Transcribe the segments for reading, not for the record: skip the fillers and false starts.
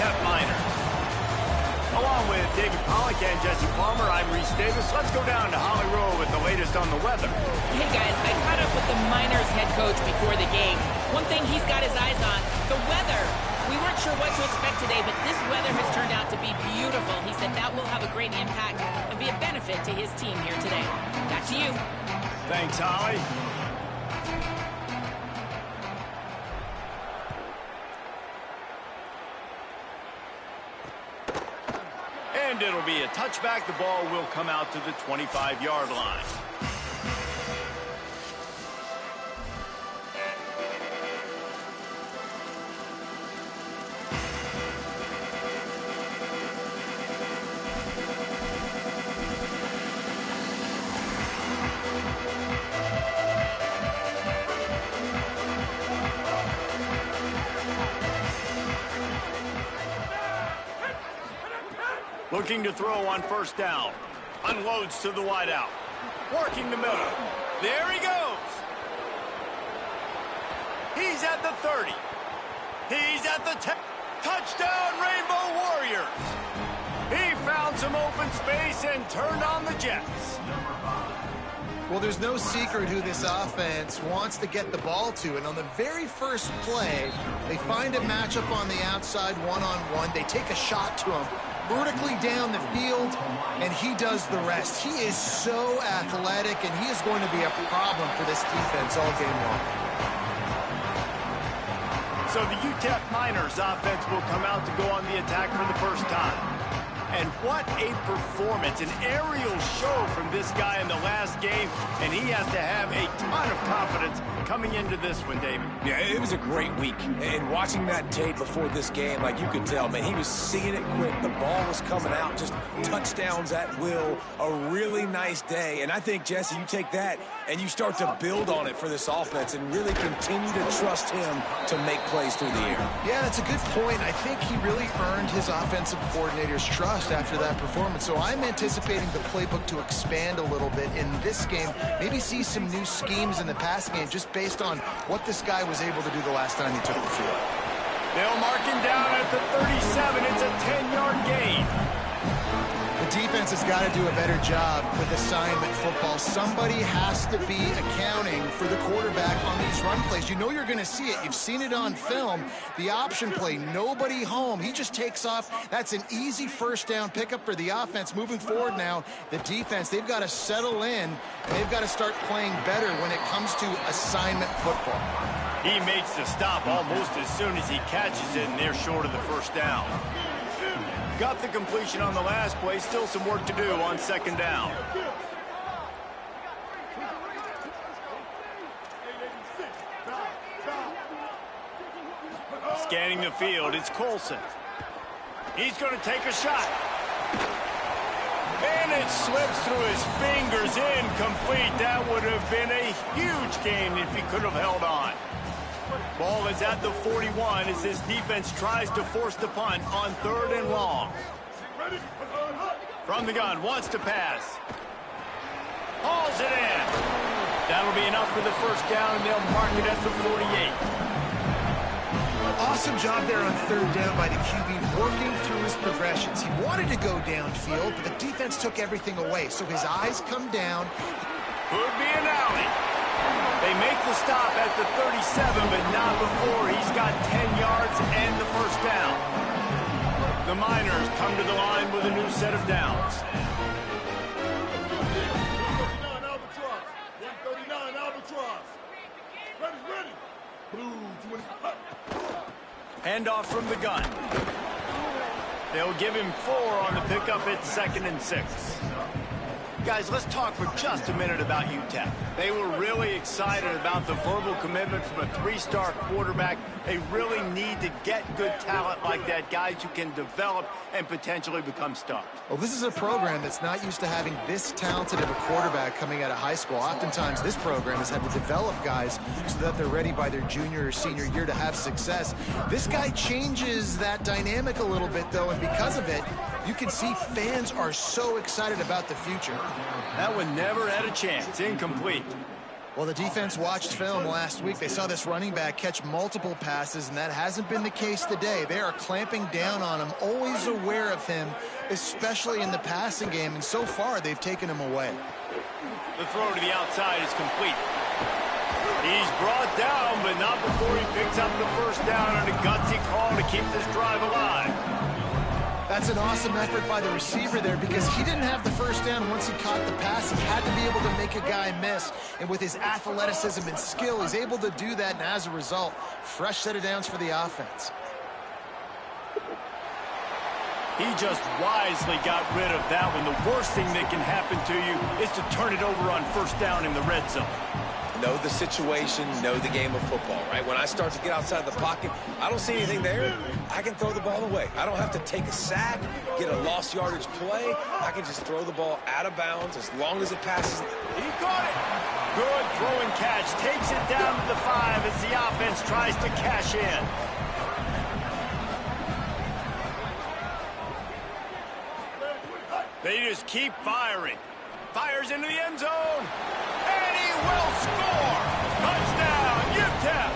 UTEP Miners. Along with David Pollock and Jesse Palmer, I'm Reese Davis. Let's go down to Holly Rowe with the latest on the weather. Hey guys, I caught up with the Miners head coach before the game. One thing he's got his eyes on, the weather. We weren't sure what to expect today, but this weather has turned out to be beautiful. He said that will have a great impact and be a benefit to his team here today. Back to you. Thanks, Holly. And it'll be a touchback. The ball will come out to the 25-yard line. Looking to throw on first down. Unloads to the wideout. Working the middle. There he goes. He's at the 30. He's at the 10. Touchdown, Rainbow Warriors. He found some open space and turned on the Jets. Well, there's no secret who this offense wants to get the ball to. And on the very first play, they find a matchup on the outside one-on-one. They take a shot to him vertically down the field, and he does the rest. He is so athletic, and he is going to be a problem for this defense all game long. So the UTEP Miners offense will come out to go on the attack for the first time. And what a performance, an aerial show from this guy in the last game, and he has to have a ton of confidence coming into this one, David. Yeah, it was a great week, and watching that tape before this game, like you could tell, man, he was seeing it quick. The ball was coming out, just touchdowns at will, a really nice day. And I think, Jesse, you take that and you start to build on it for this offense and really continue to trust him to make plays through the air. Yeah, that's a good point. I think he really earned his offensive coordinator's trust after that performance. So I'm anticipating the playbook to expand a little bit in this game, maybe see some new schemes in the passing game just based on what this guy was able to do the last time he took the field. They'll mark him down at the 37. It's a 10-yard gain. The defense has got to do a better job with assignment football. Somebody has to be accounting for the quarterback on these run plays. You know you're going to see it. You've seen it on film. The option play, nobody home. He just takes off. That's an easy first down pickup for the offense. Moving forward now, the defense, they've got to settle in, and they've got to start playing better when it comes to assignment football. He makes the stop almost as soon as he catches it, and they're short of the first down. Got the completion on the last play. Still some work to do on second down. Scanning the field, it's Colson. He's going to take a shot. And it slips through his fingers, incomplete. That would have been a huge gain if he could have held on. Ball is at the 41 as this defense tries to force the punt on 3rd and long. From the gun, wants to pass. Hauls it in. That'll be enough for the first down, and they'll mark it at the 48. Awesome job there on 3rd down by the QB, working through his progressions. He wanted to go downfield, but the defense took everything away. So his eyes come down. Could be an alley. They make the stop at the 37, but not before he's got 10 yards and the first down. The Miners come to the line with a new set of downs. 139 Albatross. 139 Albatross. Ready. Blue 20. Handoff from the gun. They'll give him 4 on the pickup at 2nd and 6. Guys, let's talk for just a minute about UTEP. They were really excited about the verbal commitment from a 3-star quarterback. They really need to get good talent like that, guys who can develop and potentially become stars. Well, this is a program that's not used to having this talented of a quarterback coming out of high school. Oftentimes, this program has had to develop guys so that they're ready by their junior or senior year to have success. This guy changes that dynamic a little bit, though, and because of it, you can see fans are so excited about the future. That one never had a chance. Incomplete. Well, the defense watched film last week. They saw this running back catch multiple passes, and that hasn't been the case today. They are clamping down on him, always aware of him, especially in the passing game, and so far they've taken him away. The throw to the outside is complete. He's brought down, but not before he picks up the first down on a gutsy call to keep this drive alive. That's an awesome effort by the receiver there because he didn't have the first down once he caught the pass. He had to be able to make a guy miss. And with his athleticism and skill, he's able to do that. And as a result, fresh set of downs for the offense. He just wisely got rid of that one. The worst thing that can happen to you is to turn it over on first down in the red zone. Know the situation, know the game of football, right? When I start to get outside the pocket, I don't see anything there. I can throw the ball away. I don't have to take a sack, get a lost yardage play. I can just throw the ball out of bounds as long as it passes. He caught it. Good throw and catch. Takes it down to the 5 as the offense tries to cash in. They just keep firing. Fires into the end zone. And he will score. Touchdown, UTEP.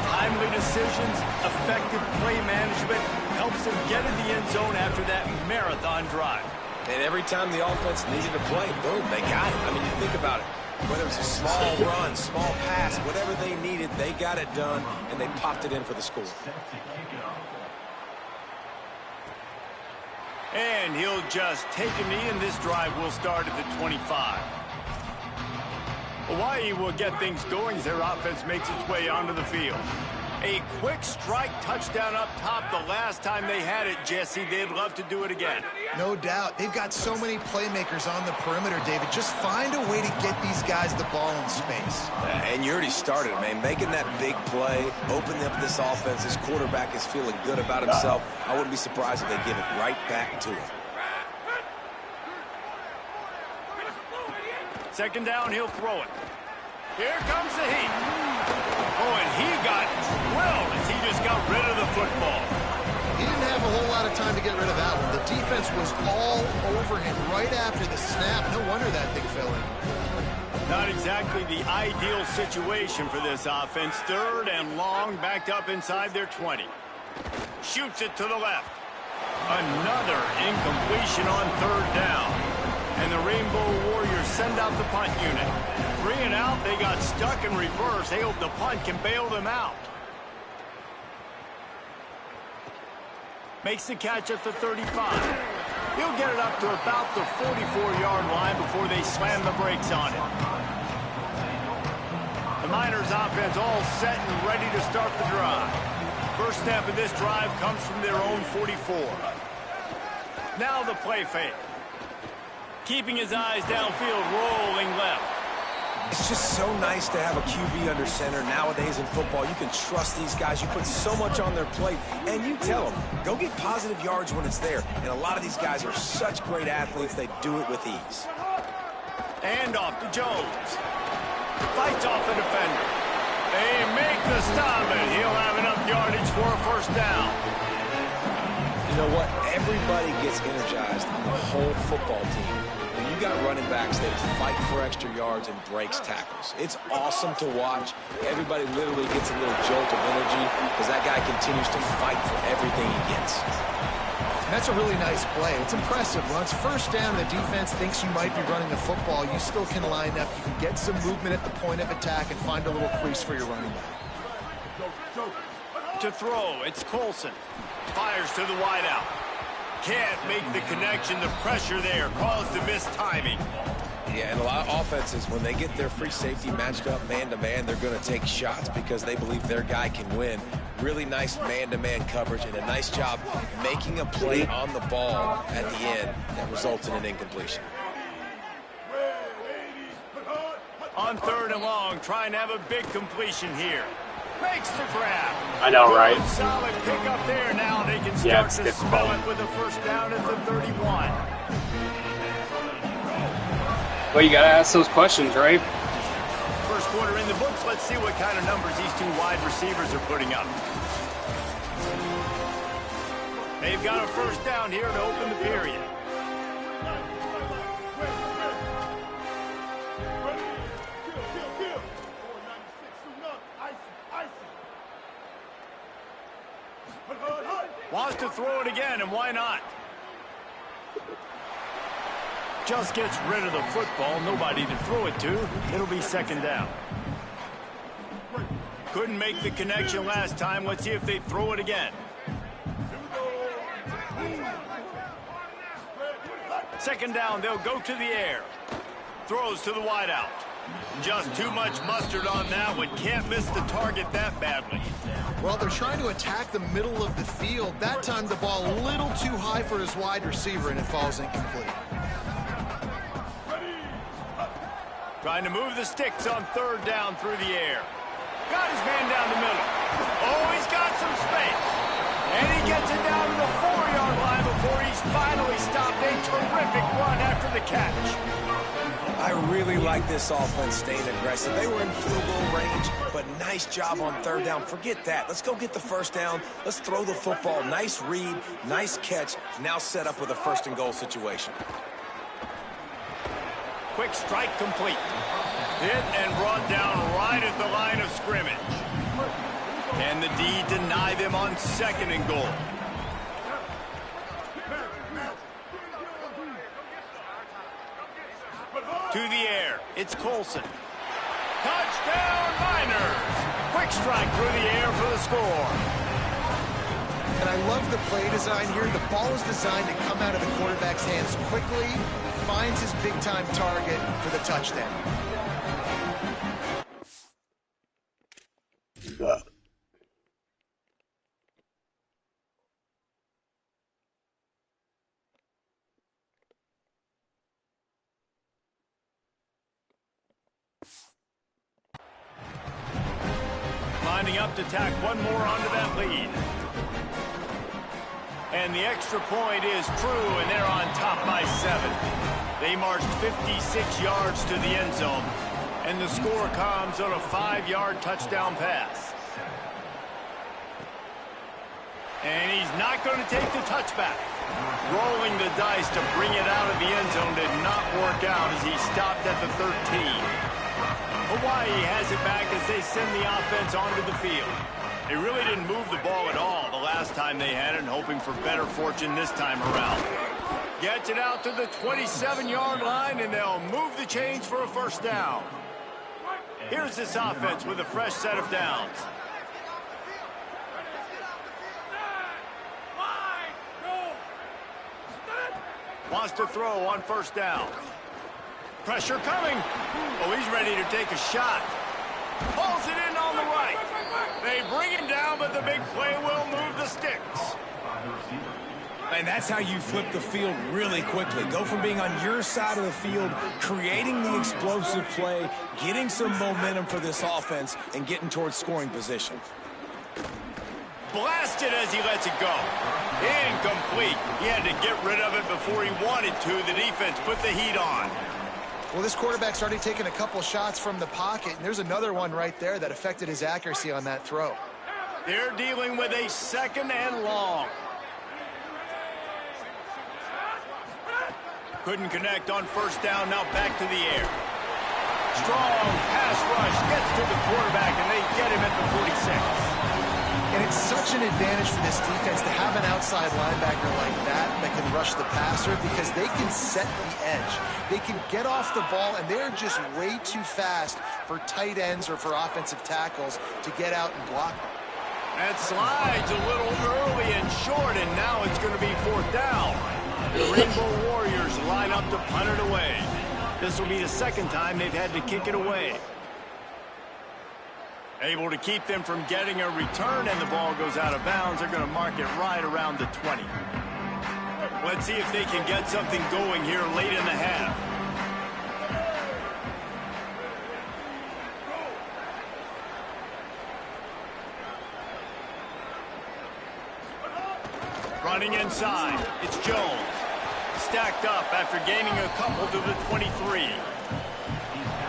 Timely decisions, effective play management helps them get in the end zone after that marathon drive. And every time the offense needed a play, boom, they got it. I mean, you think about it. Whether it's a small run, small pass, whatever they needed, they got it done, and they popped it in for the score. And he'll just take a knee, and this drive will start at the 25. Hawaii will get things going as their offense makes its way onto the field. A quick strike touchdown up top the last time they had it, Jesse. They'd love to do it again. No doubt. They've got so many playmakers on the perimeter, David. Just find a way to get these guys the ball in space. And you already started, man. Making that big play, opening up this offense. This quarterback is feeling good about himself. I wouldn't be surprised if they give it right back to him. Second down, he'll throw it. Here comes the heat. Oh, and he got drilled as he just got rid of the football. He didn't have a whole lot of time to get rid of that one. The defense was all over him right after the snap. No wonder that thing fell in. Not exactly the ideal situation for this offense. Third and long, backed up inside their 20. Shoots it to the left. Another incompletion on third down. And the Rainbow Warriors send out the punt unit. 3 and out, they got stuck in reverse. They hope the punt can bail them out. Makes the catch at the 35. He'll get it up to about the 44-yard line before they slam the brakes on it. The Miners offense all set and ready to start the drive. First step of this drive comes from their own 44. Now the play fake. Keeping his eyes downfield, rolling left. It's just so nice to have a QB under center. Nowadays in football, you can trust these guys. You put so much on their plate, and you tell them, go get positive yards when it's there. And a lot of these guys are such great athletes, they do it with ease. And off to Jones. Fights off the defender. They make the stop, and he'll have enough yardage for a first down. You know what? Everybody gets energized on the whole football team. When you got running backs that fight for extra yards and breaks tackles. It's awesome to watch. Everybody literally gets a little jolt of energy because that guy continues to fight for everything he gets. That's a really nice play. It's impressive. When it's first down, the defense thinks you might be running the football. You still can line up. You can get some movement at the point of attack and find a little crease for your running back. To throw, it's Colson. Fires to the wideout. Can't make the connection. The pressure there caused the missed timing. Yeah, and a lot of offenses, when they get their free safety matched up man-to-man, they're going to take shots because they believe their guy can win. Really nice man-to-man coverage and a nice job making a play on the ball at the end that results in an incompletion. On third and long, trying to have a big completion here. Makes the grab. I know, right? Solid pick up there. Now they can start to spell it with a first down at the 31. Well, you got to ask those questions, right? First quarter in the books. Let's see what kind of numbers these two wide receivers are putting up. They've got a first down here to open the period. Wants to throw it again, and why not? Just gets rid of the football. Nobody to throw it to. It'll be second down. Couldn't make the connection last time. Let's see if they throw it again. Second down, they'll go to the air. Throws to the wideout. Just too much mustard on that one. Can't miss the target that badly. Well, they're trying to attack the middle of the field. That time the ball a little too high for his wide receiver, and it falls incomplete. Trying to move the sticks on third down through the air. Got his man down the middle. Oh, he's got some space. And he gets it down to the 4-yard line before he's finally stopped. A terrific run after the catch. I really like this offense staying aggressive. They were in field goal range, but nice job on third down. Forget that. Let's go get the first down. Let's throw the football. Nice read, nice catch. Now set up with a first and goal situation. Quick strike complete. Hit and brought down right at the line of scrimmage. And the D deny them on second and goal. To the air, it's Colson. Touchdown, Niners! Quick strike through the air for the score. And I love the play design here. The ball is designed to come out of the quarterback's hands quickly, finds his big-time target for the touchdown. Lining up to tack one more onto that lead. And the extra point is true, and they're on top by 7. They marched 56 yards to the end zone, and the score comes on a 5-yard touchdown pass. And he's not going to take the touchback. Rolling the dice to bring it out of the end zone did not work out as he stopped at the 13. Hawaii has it back as they send the offense onto the field. They really didn't move the ball at all the last time they had it, and hoping for better fortune this time around. Gets it out to the 27-yard line, and they'll move the chains for a first down. Here's this offense with a fresh set of downs. Wants to throw on first down. Pressure coming. Oh, he's ready to take a shot. Pulls it in on the right. They bring him down, but the big play will move the sticks. And that's how you flip the field really quickly. Go from being on your side of the field, creating the explosive play, getting some momentum for this offense, and getting towards scoring position. Blasted as he lets it go. Incomplete. He had to get rid of it before he wanted to. The defense put the heat on. Well, this quarterback's already taken a couple shots from the pocket, and there's another one right there that affected his accuracy on that throw. They're dealing with a second and long. Couldn't connect on first down, now back to the air. Strong pass rush gets to the quarterback, and they get him at the 46. And it's such an advantage for this defense to have an outside linebacker like that can rush the passer, because they can set the edge. They can get off the ball, and they're just way too fast for tight ends or for offensive tackles to get out and block them. That slides a little early and short, and now it's going to be fourth down. The Rainbow Warriors line up to punt it away. This will be the second time they've had to kick it away. Able to keep them from getting a return, and the ball goes out of bounds. They're going to mark it right around the 20. Let's see if they can get something going here late in the half. Running inside, it's Jones. Stacked up after gaining a couple to the 23.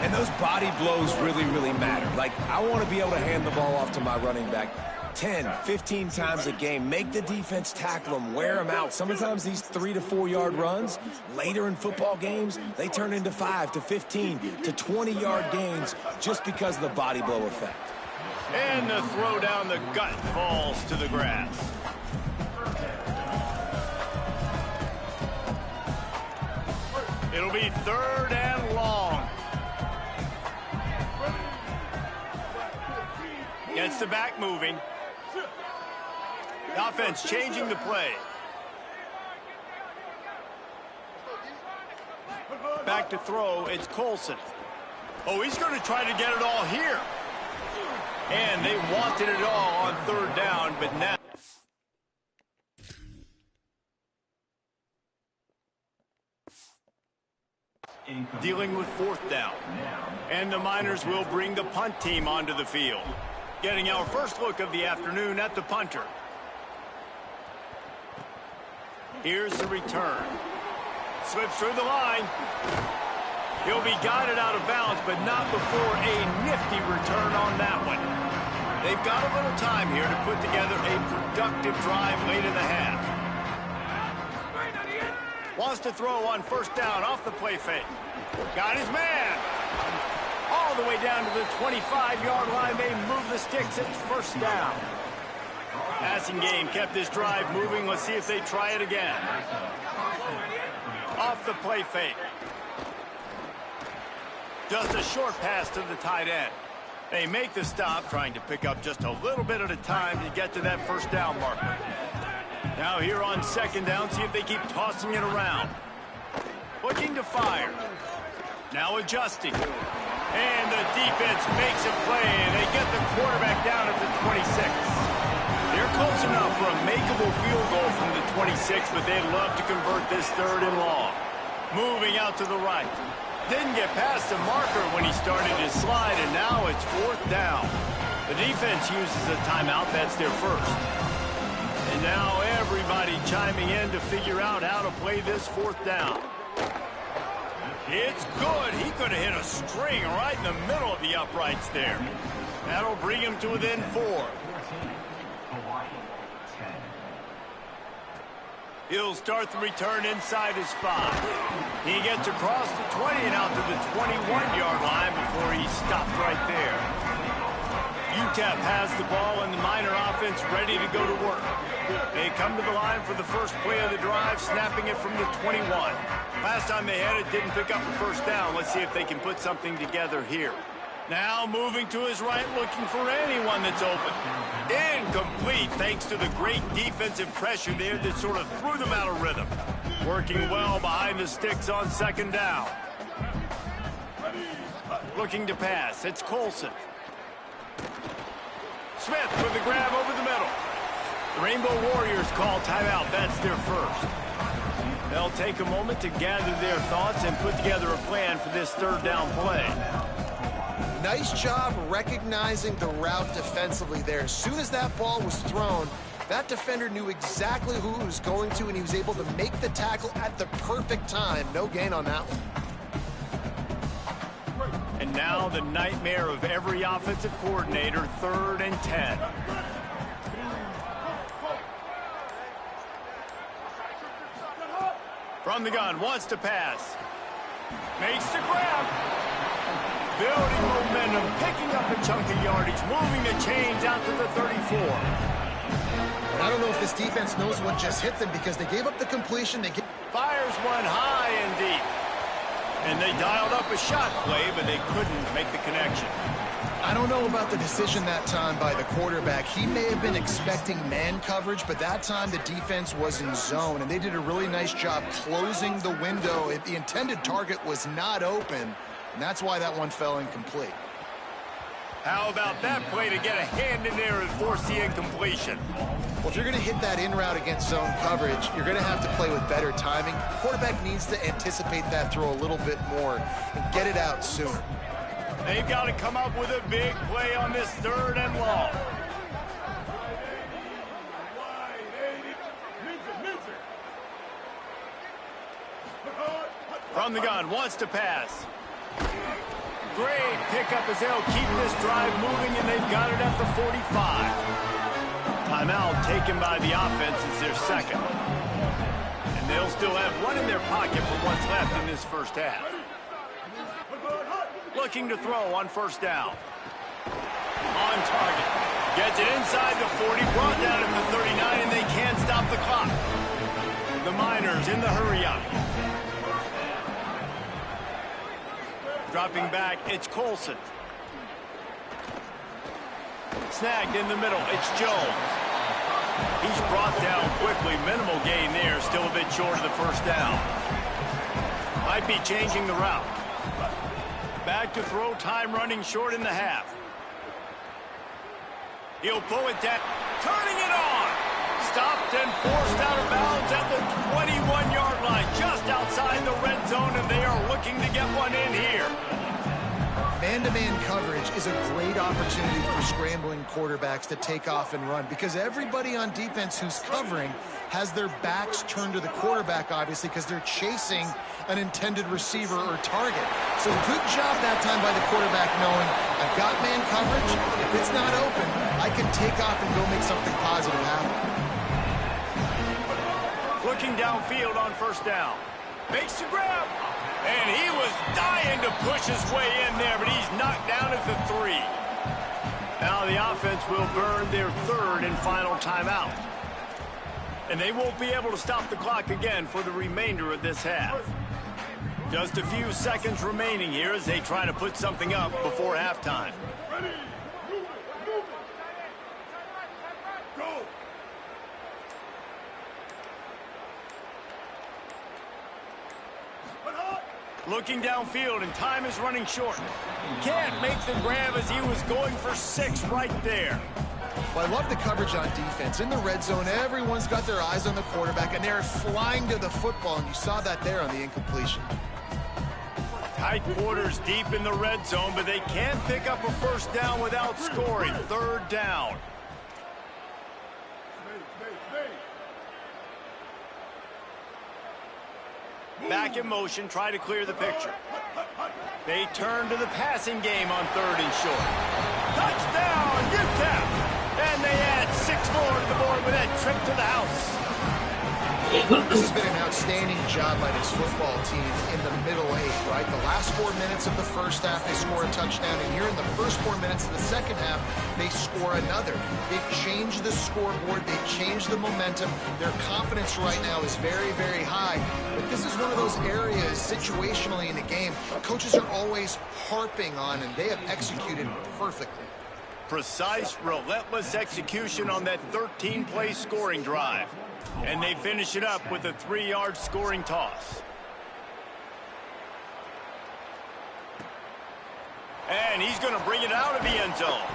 And those body blows really, really matter. Like, I want to be able to hand the ball off to my running back 10, 15 times a game. Make the defense tackle them, wear them out. Sometimes these 3 to 4 yard runs, later in football games, they turn into 5 to 15 to 20 yard gains just because of the body blow effect. And the throw down the gut falls to the grass. It'll be 3rd and long. Gets the back moving. The offense changing the play. Back to throw, it's Colson. Oh, he's going to try to get it all here. And they wanted it all on 3rd down, but now. Dealing with 4th down. And the Miners will bring the punt team onto the field. Getting our first look of the afternoon at the punter. Here's the return. Slips through the line. He'll be guided out of bounds, but not before a nifty return on that one. They've got a little time here to put together a productive drive late in the half. Wants to throw on 1st down off the play fake. Got his man. All the way down to the 25-yard line. They move the sticks. It's 1st down. Passing game kept this drive moving. Let's see if they try it again. Off the play fake. Just a short pass to the tight end. They make the stop, trying to pick up just a little bit at a time to get to that 1st down marker. Now here on 2nd down, see if they keep tossing it around. Looking to fire. Now adjusting. And the defense makes a play, and they get the quarterback down at the 26. They're close enough for a makeable field goal from the 26, but they'd love to convert this 3rd and long. Moving out to the right. Didn't get past the marker when he started his slide, and now it's 4th down. The defense uses a timeout. That's their first. And now everybody chiming in to figure out how to play this 4th down. It's good. He could have hit a string right in the middle of the uprights there. That'll bring him to within 4. He'll start the return inside his 5. He gets across the 20 and out to the 21-yard line before he stopped right there. UTEP has the ball and the Miner offense ready to go to work. They come to the line for the first play of the drive, snapping it from the 21. Last time they had it, didn't pick up a 1st down. Let's see if they can put something together here. Now moving to his right, looking for anyone that's open. Incomplete, thanks to the great defensive pressure there that sort of threw them out of rhythm. Working well behind the sticks on 2nd down. Looking to pass, it's Colson. Smith with the grab over the middle. The Rainbow Warriors call timeout. That's their first. They'll take a moment to gather their thoughts and put together a plan for this 3rd down play. Nice job recognizing the route defensively there. As soon as that ball was thrown, that defender knew exactly who he was going to, and he was able to make the tackle at the perfect time. No gain on that one. And now the nightmare of every offensive coordinator, 3rd and 10. From the gun, wants to pass. Makes the grab. Building momentum, picking up a chunk of yardage, moving the chains out to the 34. And I don't know if this defense knows what just hit them because they gave up the completion. Fires one high and deep. And they dialed up a shot play, but they couldn't make the connection. I don't know about the decision that time by the quarterback. He may have been expecting man coverage, but that time the defense was in zone, and they did a really nice job closing the window. The intended target was not open, and that's why that one fell incomplete. How about that play to get a hand in there and force the incompletion? Well, if you're going to hit that in route against zone coverage, you're going to have to play with better timing. The quarterback needs to anticipate that throw a little bit more and get it out sooner. They've got to come up with a big play on this 3rd and long. From the gun, wants to pass. Great pickup as they'll keep this drive moving, and they've got it at the 45. Timeout taken by the offense is their second. And they'll still have one in their pocket for what's left in this first half. Looking to throw on 1st down. On target. Gets it inside the 40, brought down at the 39, and they can't stop the clock. The Miners in the hurry-up. Dropping back, it's Colson. Snagged in the middle, it's Jones. He's brought down quickly. Minimal gain there, still a bit short of the first down. Might be changing the route. Back to throw, time running short in the half. He'll pull it down, turning it on. Stopped and forced out of bounds at the 21-yard line, just outside the red zone, and they are looking to get one in here. Man-to-man coverage is a great opportunity for scrambling quarterbacks to take off and run because everybody on defense who's covering has their backs turned to the quarterback, obviously, because they're chasing an intended receiver or target. So good job that time by the quarterback knowing I've got man coverage. If it's not open, I can take off and go make something positive happen. Looking downfield on first down. Makes the grab. And he was dying to push his way in there, but he's knocked down at the 3. Now the offense will burn their third and final timeout. And they won't be able to stop the clock again for the remainder of this half. Just a few seconds remaining here as they try to put something up before halftime. Ready? Move it. Go. Looking downfield, and time is running short. Can't make the grab as he was going for 6 right there. Well, I love the coverage on defense. In the red zone, everyone's got their eyes on the quarterback, and they're flying to the football, and you saw that there on the incompletion. Tight quarters deep in the red zone, but they can't pick up a first down without scoring. Third down. Back in motion, try to clear the picture. They turn to the passing game on 3rd and short. Touchdown, UTEP! And they add 6 more to the board with that trip to the house. This has been an outstanding job by this football team in the middle 8, right? The last 4 minutes of the first half, they score a touchdown, and here in the first 4 minutes of the second half, they score another. They've changed the scoreboard. They've changed the momentum. Their confidence right now is very, very high. But this is one of those areas situationally in the game coaches are always harping on, and they have executed perfectly. Precise, relentless execution on that 13-play scoring drive. And they finish it up with a 3-yard scoring toss. And he's going to bring it out of the end zone.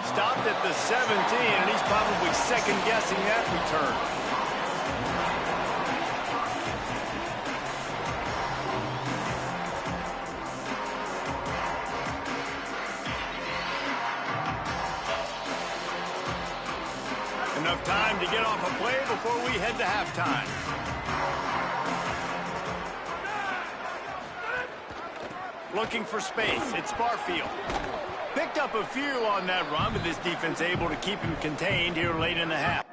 Stopped at the 17, and he's probably second-guessing that return. Enough time to get off a play before we head to halftime. Looking for space, it's Barfield. Picked up a few on that run, but this defense able to keep him contained here late in the half.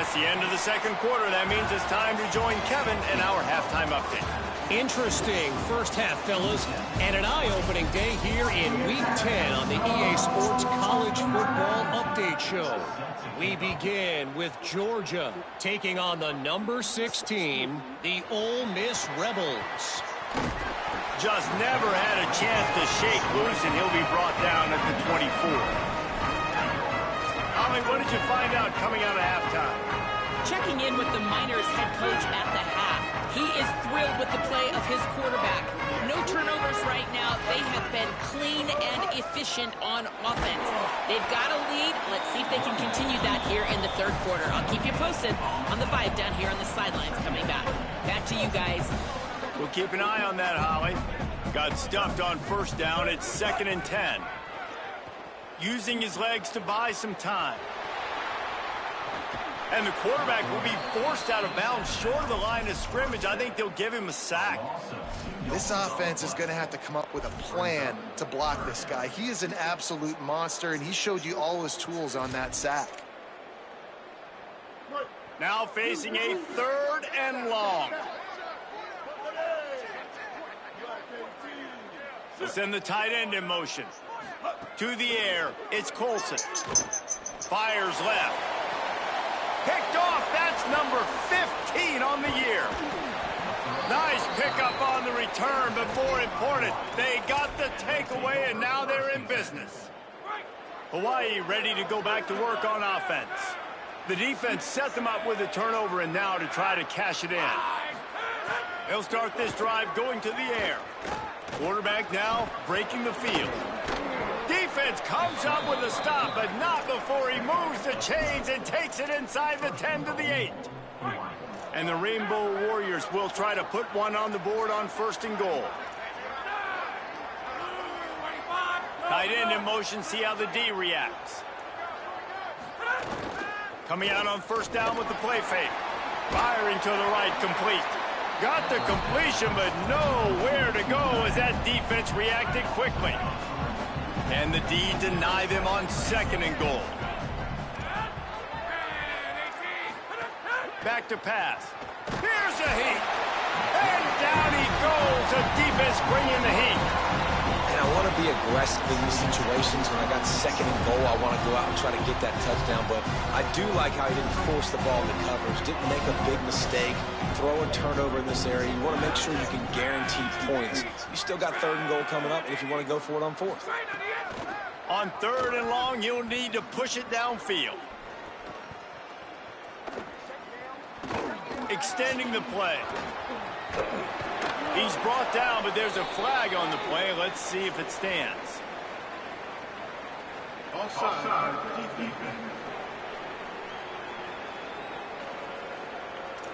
That's the end of the second quarter. That means it's time to join Kevin in our halftime update. Interesting first half, fellas, and an eye-opening day here in Week 10 on the EA Sports College Football Update Show. We begin with Georgia taking on the number 6 team, the Ole Miss Rebels. Just never had a chance to shake loose, and he'll be brought down at the 24. Holly, what did you find out coming out of halftime? Checking in with the Miners head coach at the half. He is thrilled with the play of his quarterback. No turnovers right now. They have been clean and efficient on offense. They've got a lead. Let's see if they can continue that here in the third quarter. I'll keep you posted on the vibe down here on the sidelines coming back. Back to you guys. We'll keep an eye on that, Holly. Got stuffed on first down. It's 2nd and 10. Using his legs to buy some time. And the quarterback will be forced out of bounds short of the line of scrimmage. I think they'll give him a sack. This offense is going to have to come up with a plan to block this guy. He is an absolute monster, and he showed you all his tools on that sack. Now facing a 3rd and long. So send the tight end in motion. To the air, it's Colson. Fires left. Picked off, that's number 15 on the year. Nice pickup on the return, but more important, they got the takeaway, and now they're in business. Hawaii ready to go back to work on offense. The defense set them up with a turnover, and now to try to cash it in. They'll start this drive going to the air. Quarterback now breaking the field. Defense comes up with a stop, but not before he moves the chains and takes it inside the 10 to the 8. And the Rainbow Warriors will try to put one on the board on 1st and goal. Tight end in motion, see how the D reacts. Coming out on 1st down with the play fake. Firing to the right, complete. Got the completion, but nowhere to go as that defense reacted quickly. And the D deny them on 2nd and goal. Back to pass. Here's a heat. And down he goes. The defense bringing the heat. And I want to be aggressive in these situations. When I got 2nd and goal, I want to go out and try to get that touchdown. But I do like how he didn't force the ball into coverage. Didn't make a big mistake. Throw a turnover in this area. You want to make sure you can guarantee points. You still got 3rd and goal coming up, and if you want to go for it on 4th. On 3rd and long, you'll need to push it downfield. Extending the play. He's brought down, but there's a flag on the play. Let's see if it stands. Offside.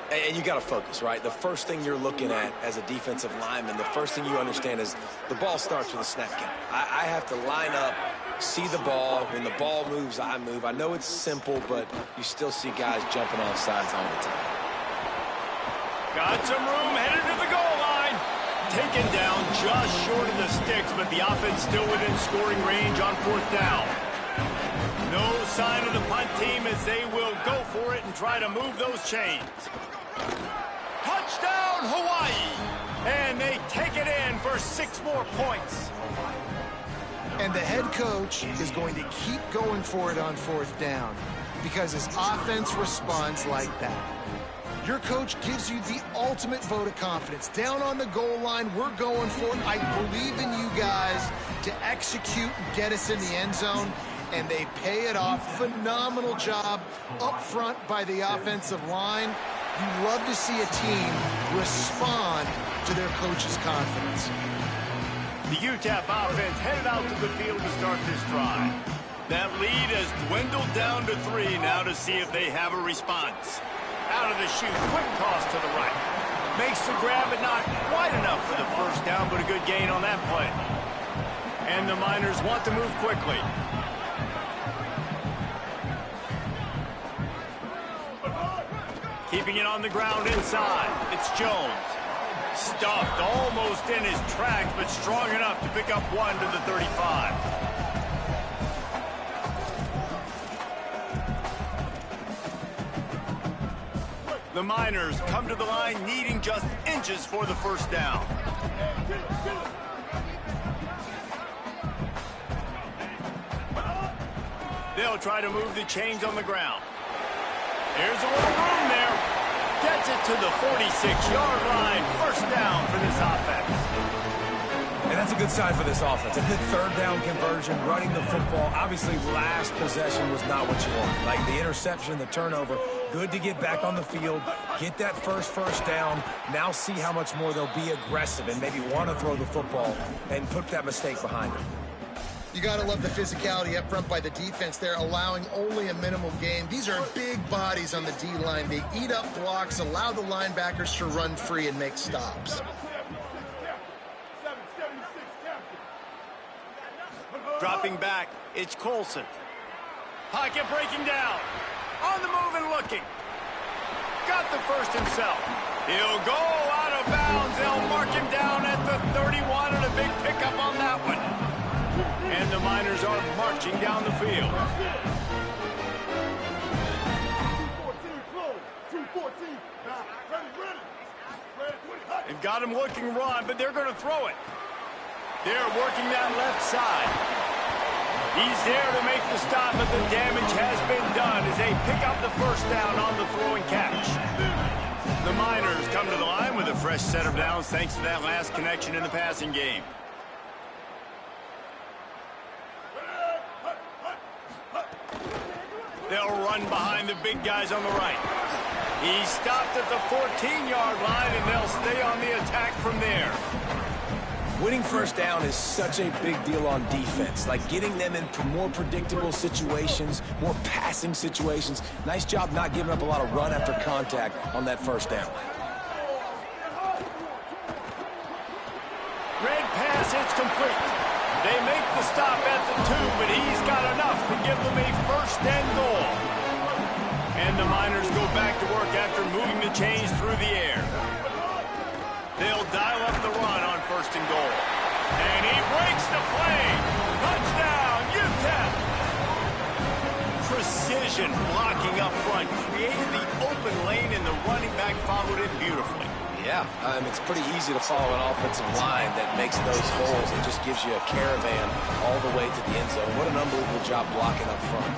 And you got to focus, right? The first thing you're looking at as a defensive lineman, the first thing you understand is the ball starts with a snap count. I have to line up, see the ball. When the ball moves, I move. I know it's simple, but you still see guys jumping off sides all the time. Got some room, headed to the goal line. Taken down just short of the sticks, but the offense still within scoring range on 4th down. No sign of the punt team as they will go for it and try to move those chains. Touchdown, Hawaii! And they take it in for 6 more points. And the head coach is going to keep going for it on 4th down because his offense responds like that. Your coach gives you the ultimate vote of confidence. Down on the goal line, we're going for it. I believe in you guys to execute and get us in the end zone. And they pay it off. Phenomenal job up front by the offensive line. You love to see a team respond to their coach's confidence. The UTEP offense headed out to the field to start this drive. That lead has dwindled down to 3 now to see if they have a response. Out of the chute, quick toss to the right. Makes the grab, but not quite enough for the 1st down, but a good gain on that play. And the Miners want to move quickly. Keeping it on the ground inside. It's Jones. Stuffed almost in his tracks, but strong enough to pick up 1 to the 35. The Miners come to the line needing just inches for the first down. They'll try to move the chains on the ground. There's a little room there. Gets it to the 46-yard line. First down for this offense. And that's a good sign for this offense. A good third down conversion, running the football. Obviously, last possession was not what you want. Like the interception, the turnover. Good to get back on the field, get that first down. Now see how much more they'll be aggressive and maybe want to throw the football and put that mistake behind them. You got to love the physicality up front by the defense. They're allowing only a minimal gain. These are big bodies on the D-line. They eat up blocks, allow the linebackers to run free and make stops. Dropping back, it's Colson. Pocket breaking down. On the move and looking. Got the first himself. He'll go out of bounds. They'll mark him down at the 31 and a big pickup on that one. And the Miners are marching down the field. 2-14, ready. They've got him looking run, but they're going to throw it. They're working that left side. He's there to make the stop, but the damage has been done as they pick up the first down on the throw and catch. The Miners come to the line with a fresh set of downs thanks to that last connection in the passing game. They'll run behind the big guys on the right. He's stopped at the 14-yard line, and they'll stay on the attack from there. Winning first down is such a big deal on defense, like getting them in more predictable situations, more passing situations. Nice job not giving up a lot of run after contact on that first down. Red pass, it's complete. They make the stop at the 2, but he's got enough to give them a first and goal. And the Miners go back to work after moving the chains through the air. They'll dial up the run on first and goal. And he breaks the play. Touchdown, UTEP! Precision blocking up front created the open lane, and the running back followed it beautifully. Yeah, it's pretty easy to follow an offensive line that makes those holes and just gives you a caravan all the way to the end zone. What an unbelievable job blocking up front.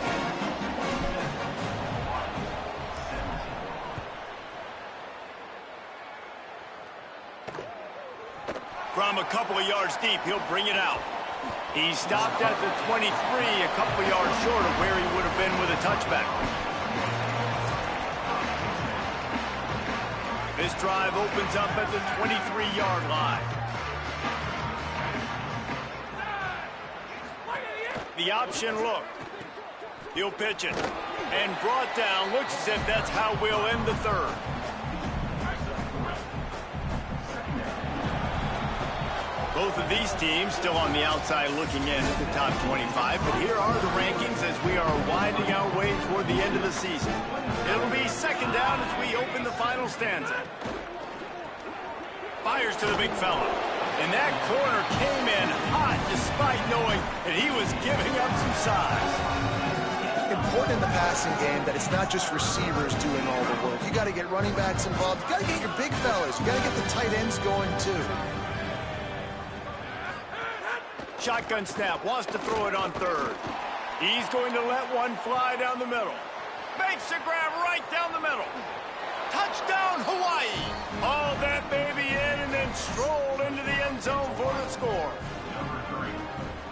From a couple of yards deep, he'll bring it out. He stopped at the 23, a couple of yards short of where he would have been with a touchback. This drive opens up at the 23-yard line. The option look. He'll pitch it. And brought down. Looks as if that's how we'll end the third. Both of these teams still on the outside looking in at the top 25, but here are the rankings as we are winding our way toward the end of the season. It'll be second down as we open the final stanza. Fires to the big fella. And that corner came in hot despite knowing that he was giving up some size. Important in the passing game that it's not just receivers doing all the work. You got to get running backs involved. You got to get your big fellas. You got to get the tight ends going too. Shotgun snap, wants to throw it on third. He's going to let one fly down the middle. Makes a grab right down the middle. Touchdown, Hawaii. Hauled that baby in and then strolled into the end zone for the score.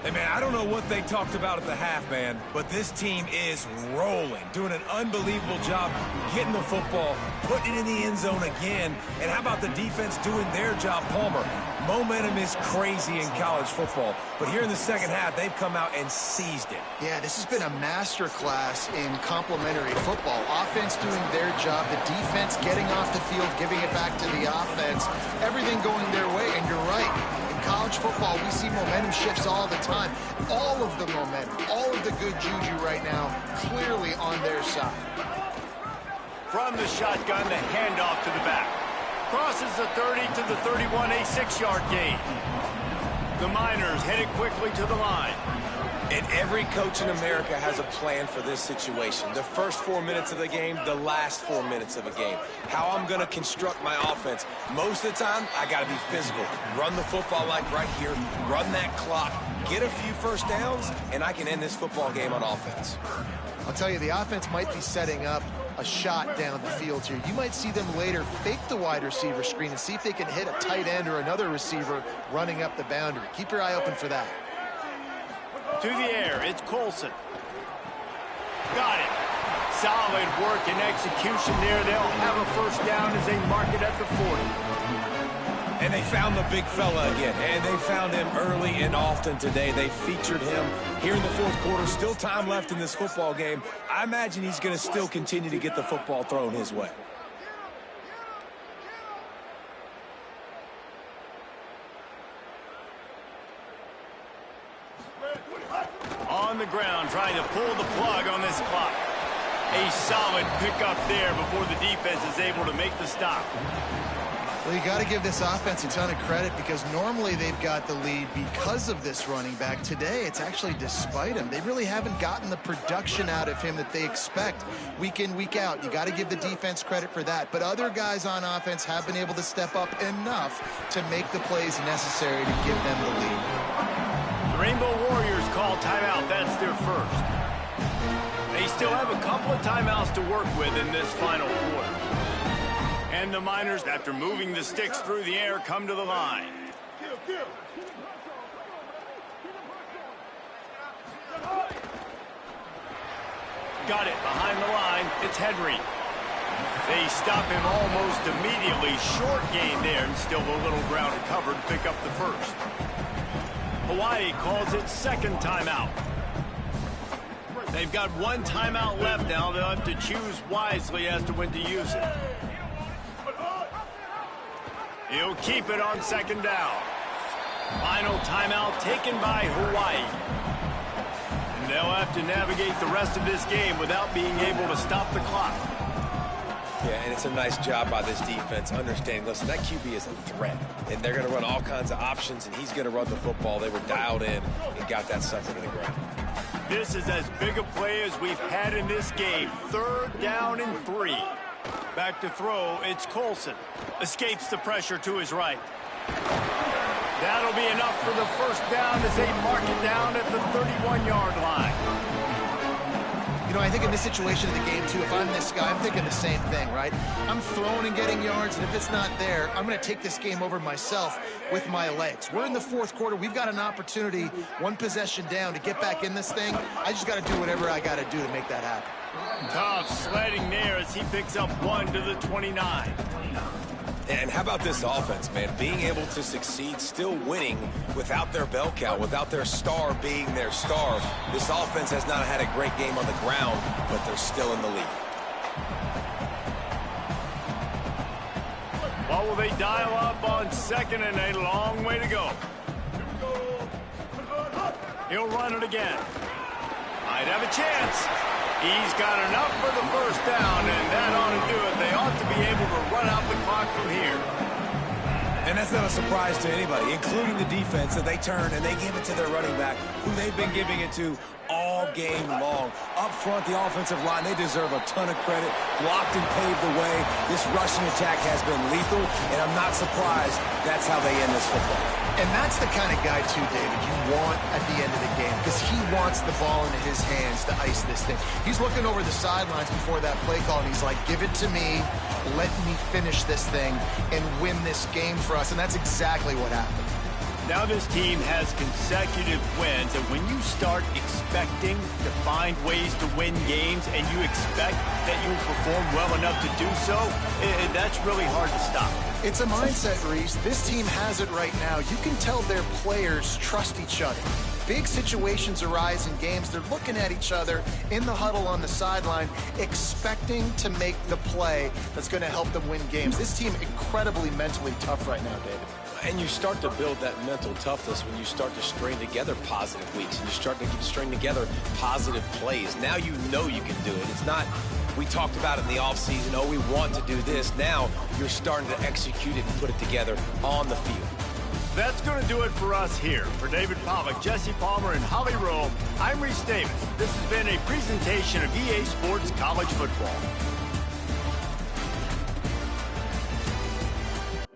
Hey, man, I don't know what they talked about at the half, man, but this team is rolling, doing an unbelievable job getting the football, putting it in the end zone again. And how about the defense doing their job, Palmer? Momentum is crazy in college football, but here in the second half, they've come out and seized it. Yeah, this has been a master class in complementary football. Offense doing their job, the defense getting off the field, giving it back to the offense, everything going their way, and you're right. College football, we see momentum shifts all the time. All of the momentum, all of the good juju right now, clearly on their side. From the shotgun, the handoff to the back. Crosses the 30 to the 31, a 6-yard gain. The Miners headed quickly to the line. And every coach in America has a plan for this situation. The first 4 minutes of the game, the last 4 minutes of a game. How I'm going to construct my offense. Most of the time, I got to be physical. Run the football like right here. Run that clock. Get a few first downs, and I can end this football game on offense. I'll tell you, the offense might be setting up a shot down the field here. You might see them later fake the wide receiver screen and see if they can hit a tight end or another receiver running up the boundary. Keep your eye open for that. To the air, it's Colson. Got it. Solid work and execution there. They'll have a first down as they mark it at the 40. And they found the big fella again, and they found him early and often today. They featured him here in the fourth quarter. Still time left in this football game. I imagine he's going to still continue to get the football thrown his way. On the ground, trying to pull the plug on this clock. A solid pickup there before the defense is able to make the stop. Well, you got to give this offense a ton of credit because normally they've got the lead because of this running back. Today, it's actually despite him. They really haven't gotten the production out of him that they expect week in, week out. You got to give the defense credit for that. But other guys on offense have been able to step up enough to make the plays necessary to give them the lead. The Rainbow Warriors call timeout. That's their first. They still have a couple of timeouts to work with in this final quarter. And the Miners, after moving the sticks through the air, come to the line. Got it behind the line. It's Henry. They stop him almost immediately. Short gain there, and still a little ground to cover to pick up the first. Hawaii calls it second timeout. They've got one timeout left now. They'll have to choose wisely as to when to use it. He'll keep it on second down. Final timeout taken by Hawaii. And they'll have to navigate the rest of this game without being able to stop the clock. Yeah, and it's a nice job by this defense understanding, listen, that QB is a threat. And they're going to run all kinds of options, and he's going to run the football. They were dialed in and got that sucker to the ground. This is as big a play as we've had in this game. Third down and 3. Back to throw, it's Colson. Escapes the pressure to his right. That'll be enough for the first down as they mark it down at the 31-yard line. You know, I think in this situation of the game, too, if I'm this guy, I'm thinking the same thing, right? I'm throwing and getting yards, and if it's not there, I'm going to take this game over myself with my legs. We're in the fourth quarter. We've got an opportunity, one possession down, to get back in this thing. I just got to do whatever I got to do to make that happen. Tough sledding there as he picks up 1 to the 29. And how about this offense, man? Being able to succeed, still winning without their bell cow, without their star being their star. This offense has not had a great game on the ground, but they're still in the lead. What will they dial up on second and a long way to go? He'll run it again. Might have a chance. He's got enough for the first down, and that ought to do it. They ought to be able to run out the clock from here. And that's not a surprise to anybody, including the defense, that they turn and they give it to their running back, who they've been giving it to all game long. Up front, the offensive line, they deserve a ton of credit. Blocked and paved the way. This rushing attack has been lethal, and I'm not surprised that's how they end this football. And that's the kind of guy, too, David, you want at the end of the game because he wants the ball into his hands to ice this thing. He's looking over the sidelines before that play call, and he's like, give it to me. Let me finish this thing and win this game for us. And that's exactly what happened. Now this team has consecutive wins, and when you start expecting to find ways to win games and you expect that you will perform well enough to do so, that's really hard to stop. It's a mindset, Reese. This team has it right now. You can tell their players trust each other. Big situations arise in games. They're looking at each other in the huddle on the sideline, expecting to make the play that's going to help them win games. This team incredibly mentally tough right now, David. And you start to build that mental toughness when you start to string together positive weeks and you start to string together positive plays. Now you know you can do it. It's not, we talked about it in the offseason, oh, we want to do this. Now you're starting to execute it and put it together on the field. That's going to do it for us here. For David Pollack, Jesse Palmer, and Holly Rowe, I'm Reese Davis. This has been a presentation of EA Sports College Football.